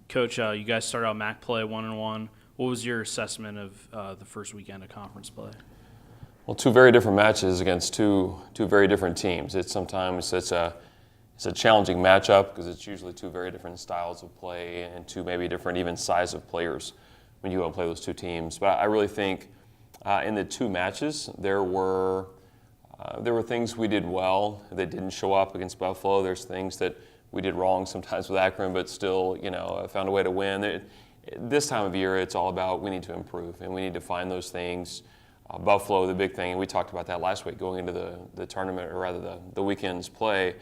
Coach, you guys started out MAC play 1-1. What was your assessment of the first weekend of conference play? Well, two very different matches against two very different teams. Sometimes it's a challenging matchup because it's usually two very different styles of play and two maybe different even size of players when you go and play those two teams. But I really think in the two matches there were things we did well that didn't show up against Buffalo. There's things that we did wrong sometimes with Akron, but still, found a way to win. This time of year, it's all about we need to improve and we need to find those things. Buffalo, the big thing, and we talked about that last week going into the tournament, or rather the weekend's play,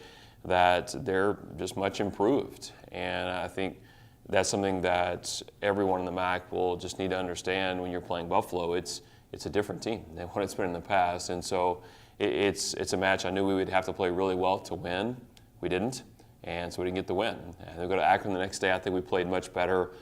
that they're just much improved. And I think that's something that everyone in the MAC will just need to understand when you're playing Buffalo. It's a different team than what it's been in the past. And so it's a match I knew we would have to play really well to win. We didn't, and so we didn't get the win. And we go to Akron the next day. I think we played much better,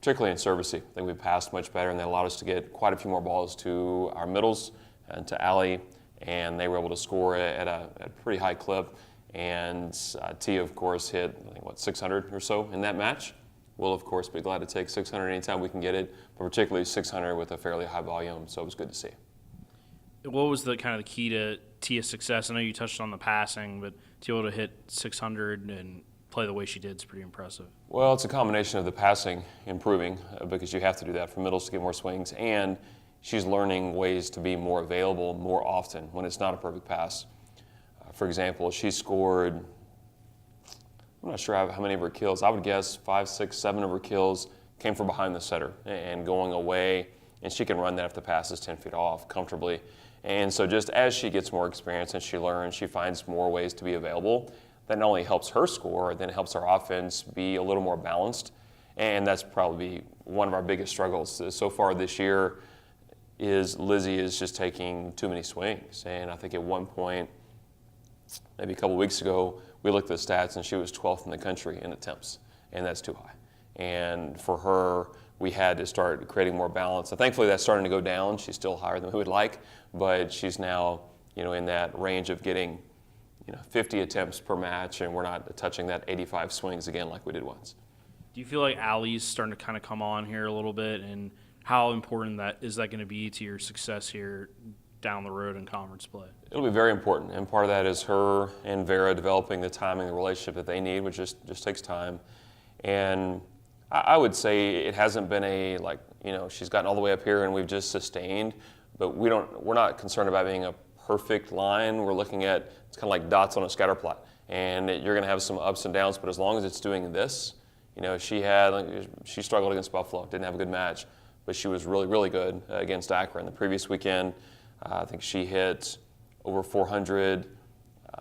particularly in service. I think we passed much better, and that allowed us to get quite a few more balls to our middles and to Allie, and they were able to score at a pretty high clip. And Tia, of course, hit, 600 or so in that match. We'll, of course, be glad to take 600 anytime we can get it, but particularly 600 with a fairly high volume, so it was good to see. What was the kind of the key to Tia's success? I know you touched on the passing, but to be able to hit 600 and play the way she did is pretty impressive. Well, it's a combination of the passing improving because you have to do that for middles to get more swings, and she's learning ways to be more available more often when it's not a perfect pass. For example, she scored, I'm not sure how many of her kills. I would guess 5, 6, 7 of her kills came from behind the setter and going away, and she can run that if the pass is 10 feet off comfortably. And so just as she gets more experience and she learns, she finds more ways to be available. That not only helps her score, then it helps our offense be a little more balanced. And that's probably one of our biggest struggles so far this year is Lizzie is just taking too many swings. And I think at one point, maybe a couple weeks ago, we looked at the stats and she was 12th in the country in attempts, and that's too high. And for her, we had to start creating more balance. And thankfully, that's starting to go down. She's still higher than we would like, but she's now, in that range of getting, 50 attempts per match, and we're not touching that 85 swings again like we did once. Do you feel like Allie's starting to kind of come on here a little bit, and how important is that going to be to your success here down the road in conference play? It'll be very important, and part of that is her and Vera developing the timing, the relationship that they need, which just takes time. And I would say it hasn't been she's gotten all the way up here and we've just sustained, but we're not concerned about being a perfect line. We're looking at, it's kind of like dots on a scatter plot, and you're going to have some ups and downs, but as long as it's doing this, she struggled against Buffalo, didn't have a good match, but she was really, really good against Akron. The previous weekend, I think she hit over 400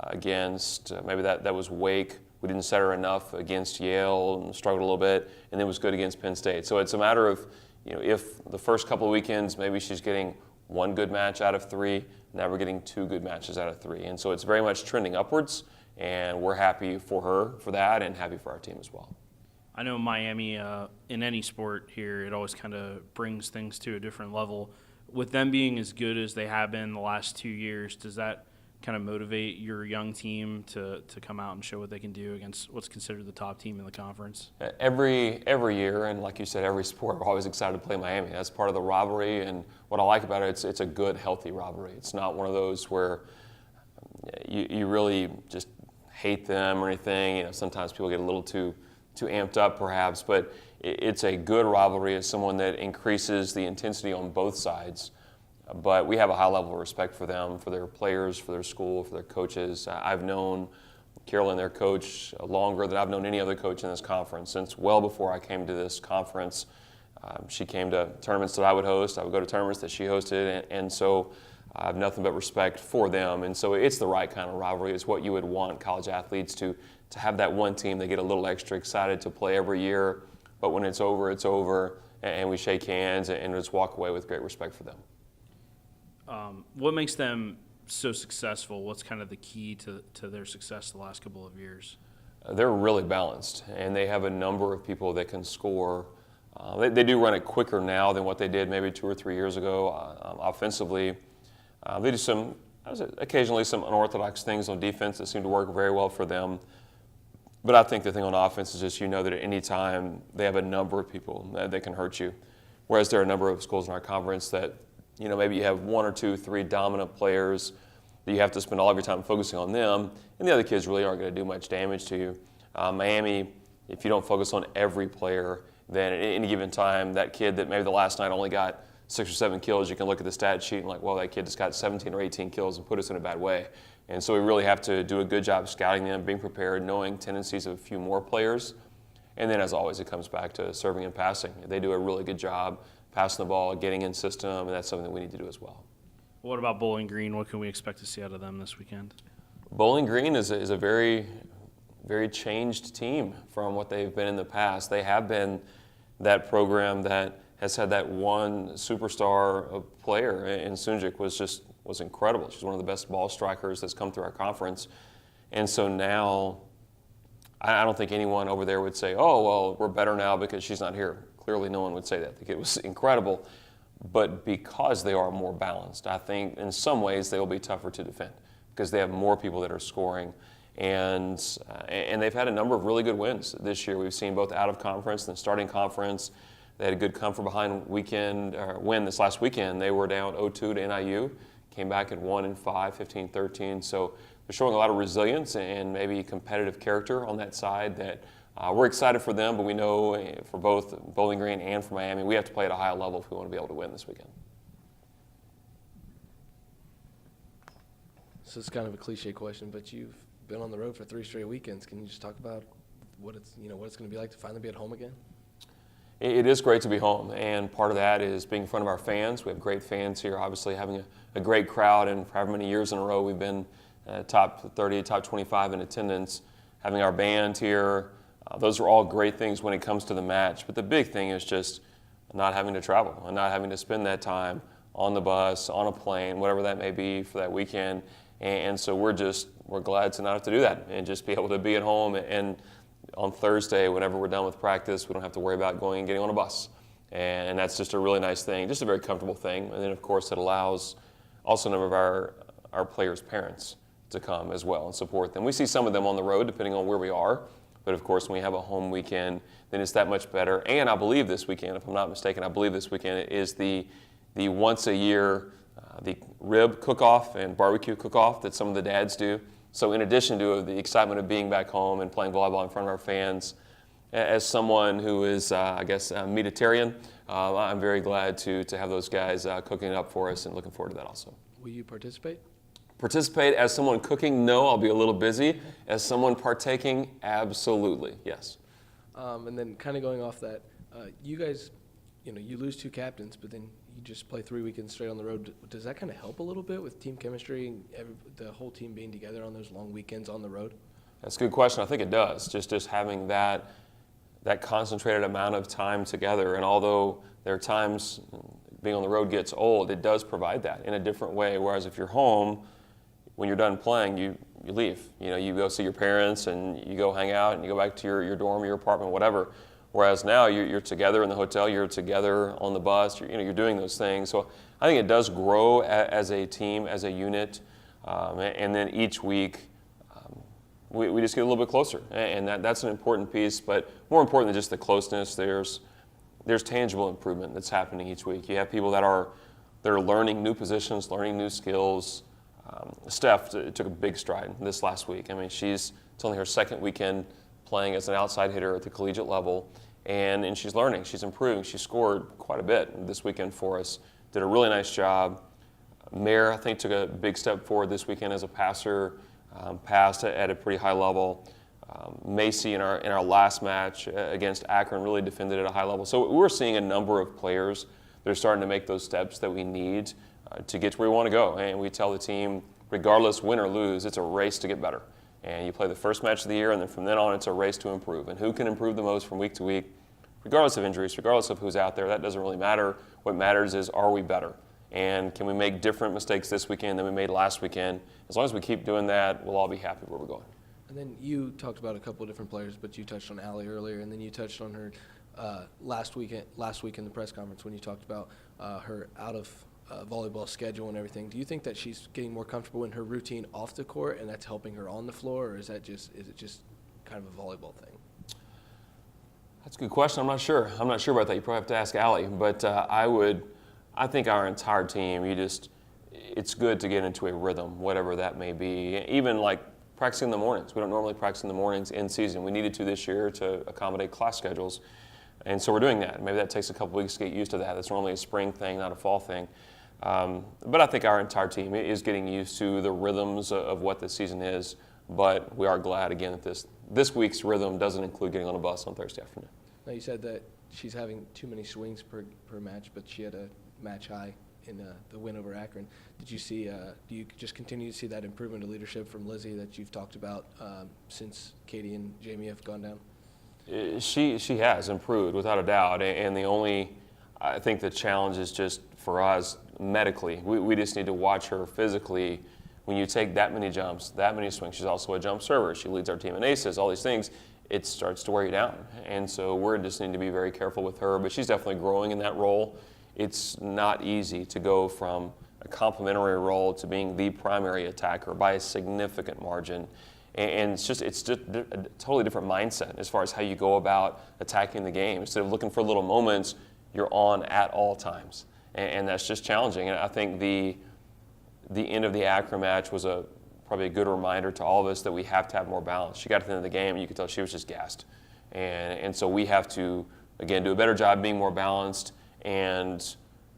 against, maybe that was Wake. We didn't set her enough against Yale and struggled a little bit, and then was good against Penn State. So it's a matter of, if the first couple of weekends, maybe she's getting one good match out of 3, now we're getting 2 good matches out of 3. And so it's very much trending upwards, and we're happy for her for that and happy for our team as well. I know Miami, in any sport here, it always kind of brings things to a different level. With them being as good as they have been the last 2 years, does that kind of motivate your young team to come out and show what they can do against what's considered the top team in the conference? Every year, and like you said, every sport, we're always excited to play Miami. That's part of the rivalry, and what I like about it, it's a good, healthy rivalry. It's not one of those where you really just hate them or anything. Sometimes people get a little too amped up perhaps, but it's a good rivalry. It's someone that increases the intensity on both sides. But we have a high level of respect for them, for their players, for their school, for their coaches. I've known Carolyn, their coach, longer than I've known any other coach in this conference. Since well before I came to this conference, she came to tournaments that I would host. I would go to tournaments that she hosted, and so I have nothing but respect for them. And so it's the right kind of rivalry. It's what you would want college athletes to have that one team. They get a little extra excited to play every year, but when it's over, and we shake hands and just walk away with great respect for them. What makes them so successful? What's kind of the key to their success the last couple of years? They're really balanced, and they have a number of people that can score. They do run it quicker now than what they did maybe 2 or 3 years ago offensively. They do occasionally some unorthodox things on defense that seem to work very well for them. But I think the thing on offense is just that at any time they have a number of people that can hurt you. Whereas there are a number of schools in our conference that, maybe you have 1 or 2, 3 dominant players that you have to spend all of your time focusing on them, and the other kids really aren't going to do much damage to you. Miami, if you don't focus on every player, then at any given time, that kid that maybe the last night only got 6 or 7 kills, you can look at the stat sheet and well, that kid just got 17 or 18 kills and put us in a bad way. And so we really have to do a good job scouting them, being prepared, knowing tendencies of a few more players. And then, as always, it comes back to serving and passing. They do a really good job passing the ball, getting in system, and that's something that we need to do as well. What about Bowling Green? What can we expect to see out of them this weekend? Bowling Green is a very, very changed team from what they've been in the past. They have been that program that has had that one superstar player, and Sunjic was incredible. She's one of the best ball strikers that's come through our conference. And so now, I don't think anyone over there would say, oh, well, we're better now because she's not here. Clearly no one would say that. I think it was incredible. But because they are more balanced, I think in some ways they will be tougher to defend because they have more people that are scoring. And they've had a number of really good wins this year. We've seen both out of conference and starting conference. They had a good come from behind win this last weekend. They were down 0-2 to NIU, came back at 1-5, 15-13. So they're showing a lot of resilience and maybe competitive character on that side that we're excited for them, but we know for both Bowling Green and for Miami, we have to play at a high level if we want to be able to win this weekend. So it's kind of a cliche question, but you've been on the road for 3 straight weekends. Can you just talk about what it's going to be like to finally be at home again? It is great to be home, and part of that is being in front of our fans. We have great fans here, obviously having a great crowd, and for however many years in a row we've been top 30, top 25 in attendance, having our band here. Those are all great things when it comes to the match, but the big thing is just not having to travel and not having to spend that time on the bus, on a plane, whatever that may be for that weekend. And so we're glad to not have to do that and just be able to be at home. And on Thursday, whenever we're done with practice, we don't have to worry about going and getting on a bus. And that's just a really nice thing, just a very comfortable thing. And then, of course, it allows also a number of our players' parents to come as well and support them. We see some of them on the road, depending on where we are. But, of course, when we have a home weekend, then it's that much better. And I believe this weekend, if I'm not mistaken, this weekend is the once-a-year the rib cook-off and barbecue cook-off that some of the dads do. So in addition to the excitement of being back home and playing volleyball in front of our fans, as someone who is, a meatitarian, I'm very glad to have those guys cooking it up for us and looking forward to that also. Will you participate? Participate as someone cooking? No, I'll be a little busy. As someone partaking? Absolutely, yes. And then kind of going off that, you guys, you lose 2 captains, but then you just play 3 weekends straight on the road. Does that kind of help a little bit with team chemistry and the whole team being together on those long weekends on the road? That's a good question. I think it does. Just having that concentrated amount of time together. And although there are times being on the road gets old, it does provide that in a different way. Whereas if you're home, when you're done playing, you leave. You go see your parents and you go hang out and you go back to your dorm, your apartment, whatever. Whereas now you're together in the hotel, you're together on the bus, you're doing those things. So I think it does grow as a team, as a unit, and then each week we just get a little bit closer, and that's an important piece. But more important than just the closeness, there's tangible improvement that's happening each week. You have people that are learning new positions, learning new skills. Steph took a big stride this last week. I mean, it's only her second weekend playing as an outside hitter at the collegiate level, and she's learning, she's improving. She scored quite a bit this weekend for us, did a really nice job. Mare, I think, took a big step forward this weekend as a passer, passed at a pretty high level. Macy in our last match against Akron really defended at a high level. So we're seeing a number of players that are starting to make those steps that we need to get to where we want to go. And we tell the team, regardless win or lose, it's a race to get better. And you play the first match of the year, and then from then on, it's a race to improve. And who can improve the most from week to week, regardless of injuries, regardless of who's out there, that doesn't really matter. What matters is, are we better? And can we make different mistakes this weekend than we made last weekend? As long as we keep doing that, we'll all be happy where we're going. And then you talked about a couple of different players, but you touched on Allie earlier, and then you touched on her last week in the press conference when you talked about her out of volleyball schedule and everything. Do you think that she's getting more comfortable in her routine off the court, and that's helping her on the floor, or is it just kind of a volleyball thing? That's a good question. I'm not sure about that. You probably have to ask Allie. But I think our entire team, it's good to get into a rhythm, whatever that may be. Even like practicing in the mornings. We don't normally practice in the mornings in season. We needed to this year to accommodate class schedules. And so we're doing that. Maybe that takes a couple weeks to get used to that. That's normally a spring thing, not a fall thing. But I think our entire team is getting used to the rhythms of what this season is. But we are glad, again, that this week's rhythm doesn't include getting on a bus on Thursday afternoon. Now, you said that she's having too many swings per match, but she had a match high in the win over Akron. Do you just continue to see that improvement of leadership from Lizzie that you've talked about since Katie and Jamie have gone down? She has improved without a doubt, and I think the challenge is just for us medically. We just need to watch her physically. When you take that many jumps, that many swings, she's also a jump server. She leads our team in aces, all these things. It starts to wear you down, and so we're just need to be very careful with her. But she's definitely growing in that role. It's not easy to go from a complementary role to being the primary attacker by a significant margin. And it's just a totally different mindset as far as how you go about attacking the game. Instead of looking for little moments, you're on at all times. And that's just challenging. And I think the end of the Akron match was probably a good reminder to all of us that we have to have more balance. She got to the end of the game, and you could tell she was just gassed. And so we have to, again, do a better job being more balanced and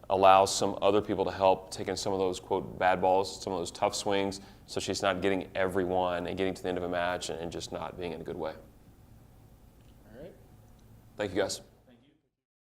allow some other people to help taking some of those, quote, bad balls, some of those tough swings, so she's not getting every one and getting to the end of a match and just not being in a good way. All right. Thank you, guys.